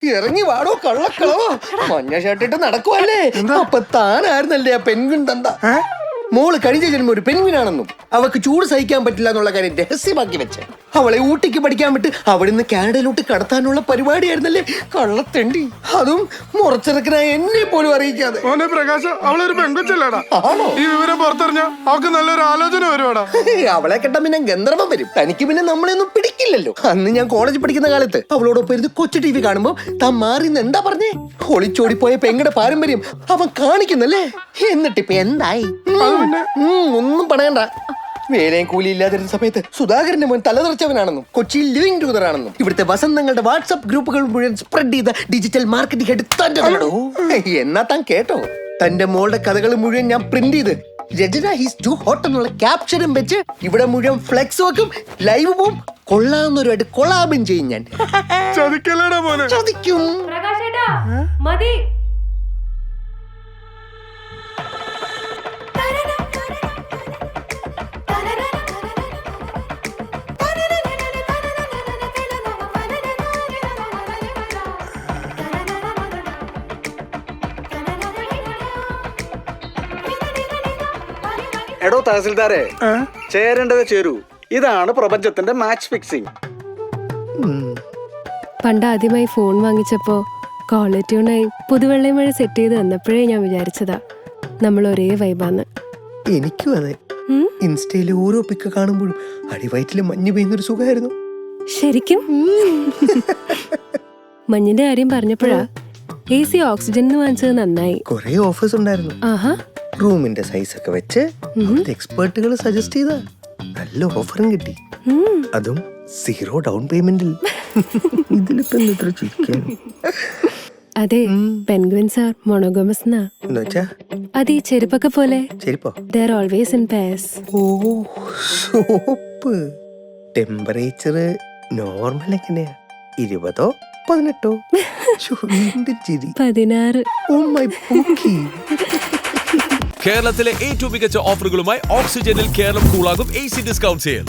ഇറങ്ങി വാടോ കള്ളക്കളവോ. മഞ്ഞ ഷർട്ടിട്ട് നടക്കുവല്ലേ. അപ്പൊ താനായിരുന്നല്ലേ ആ പെൻഗ്വിൻ തന്ത. മോള് കഴിഞ്ഞ ജന്മം ഒരു പെൻഗ്വിനാണെന്നും അവക്ക് ചൂട് സഹിക്കാൻ പറ്റില്ല എന്നുള്ള കാര്യം രഹസ്യമാക്കി വെച്ച് അവളെ ഊട്ടിക്ക് പഠിക്കാൻ വിട്ട് അവിടുന്ന് കാനഡയിലോട്ട് കടത്താനുള്ള പരിപാടിയായിരുന്നല്ലേ കള്ളത്തെണ്ടി. അതും മുറച്ചിറക്കനായ എന്നെ പോലും അറിയിക്കാതെ. പ്രകാശ്, അവളൊരു പെൺകൊച്ചല്ലേടാ. ആണോ? ഈ വിവരം പുറത്തറിഞ്ഞ അവക്ക് നല്ലൊരു ആലോചന വരുവാടാ. അവളെ കെട്ട പിന്നെ ഗന്ധർവം വരും. തനിക്ക് പിന്നെ നമ്മളെയൊന്നും പിടിക്കില്ലല്ലോ. അന്ന് ഞാൻ കോളേജിൽ പഠിക്കുന്ന കാലത്ത് അവളോടൊപ്പം ഇരുന്ന് കൊച്ചു ടി വി കാണുമ്പോ താൻ മാറി എന്താ പറഞ്ഞേ? ഒളിച്ചോടിപ്പോയ പെങ്ങടെ പാരമ്പര്യം അവൻ കാണിക്കുന്നല്ലേ. എന്നിട്ടിപ്പൊ എന്തായി? ഒന്നും പറയണ്ട. വേലയും കൂലി ഇല്ലാതിരുന്ന സമയത്ത് സുധാകരന്റെ മോൻ തലതെറിച്ചവനാണെന്നും കൊച്ചിയിൽ ലിവിംഗ് ടൂതർ ആണെന്നും ഇവിടുത്തെ വസന്തങ്ങളുടെ വാട്സ്ആപ്പ് ഗ്രൂപ്പുകൾ മുഴുവൻ സ്പ്രെഡ് ചെയ്ത ഡിജിറ്റൽ മാർക്കറ്റിംഗ് എടുത്താണ്ടോ. എന്നാ താൻ കേട്ടോ, തന്റെ മോളുടെ കഥകൾ മുഴുവൻ ഞാൻ പ്രിന്റ് ചെയ്ത് രചന ഹിസ് ടു ഹോട്ട് എന്നുള്ള ക്യാപ്ഷനും വെച്ച് ഇവിടെ മുഴുവൻ ഫ്ലെക്സ് വെക്കും, ലൈവ് പോവും, കൊള്ളാവുന്നവരുമായിട്ട് കൊളാബും ചെയ്യും ഞാൻ. ചതിക്കല്ലേടാ മോനെ. ചതിക്കും. മതി. എടോ തഹസിൽദാരെ, ചേരേണ്ടത് ചേരൂ. ഇതാണ് പ്രപഞ്ചത്തിന്റെ മാച്ച് ഫിക്സിംഗ്. പണ്ട് ആദ്യമായി ഫോൺ വാങ്ങിച്ചപ്പോ കോളർ ട്യൂണായി പുതുവെള്ളയും വഴി സെറ്റ് ചെയ്ത് തന്നപ്പോഴേ ഞാൻ വിചാരിച്ചതാ നമ്മൾ ഒരേ വൈബാന്ന്. എനിക്കും അതെ. ഇൻസ്റ്റയിലെ ഓരോ പിക്ക് കാണുമ്പോഴും അടിവയറ്റില് മഞ്ഞ് പെയ്യുന്നൊരു സുഖമായിരുന്നു. ശരിക്കും മഞ്ഞിന്റെ കാര്യം പറഞ്ഞപ്പോഴാ AC ഓക്സിജൻ വാങ്ങിച്ചത് നന്നായി. കൊറേ ഓഫേഴ്സ് ഉണ്ടായിരുന്നു. ആഹാ, റൂമിന്റെ സൈസ് ഒക്കെ വെച്ച് എക്സ്പേർട്ടുകൾ സജസ്റ്റ് ചെയ്ത നല്ല ഓഫറും കിട്ടി. അതും 0 ഡൗൺ പേയ്മെന്റിൽ. ഇതിലിപ്പോ ഇത്ര ചിരിക്കാൻ? അതെ, പെൻഗ്വിൻ സാർ മൊണോഗമസ് എന്നാ. എന്നുവെച്ചാ അത് ഈ ചെരുപ്പൊക്കെ പോലെ. ചെരുപ്പോ? They are always in pairs. ഓ, സോപ്പ്. ടെമ്പറേച്ചർ നോർമൽ എങ്ങനെയാ? 20 18? വീണ്ടും ചിരി. 16. Oh my pookie. കേരളത്തിലെ ഏറ്റവും മികച്ച ഓഫറുകളുമായി ഓക്സിജനിൽ കേരളം കൂളാകും AC ഡിസ്കൗണ്ട് സെയിൽ.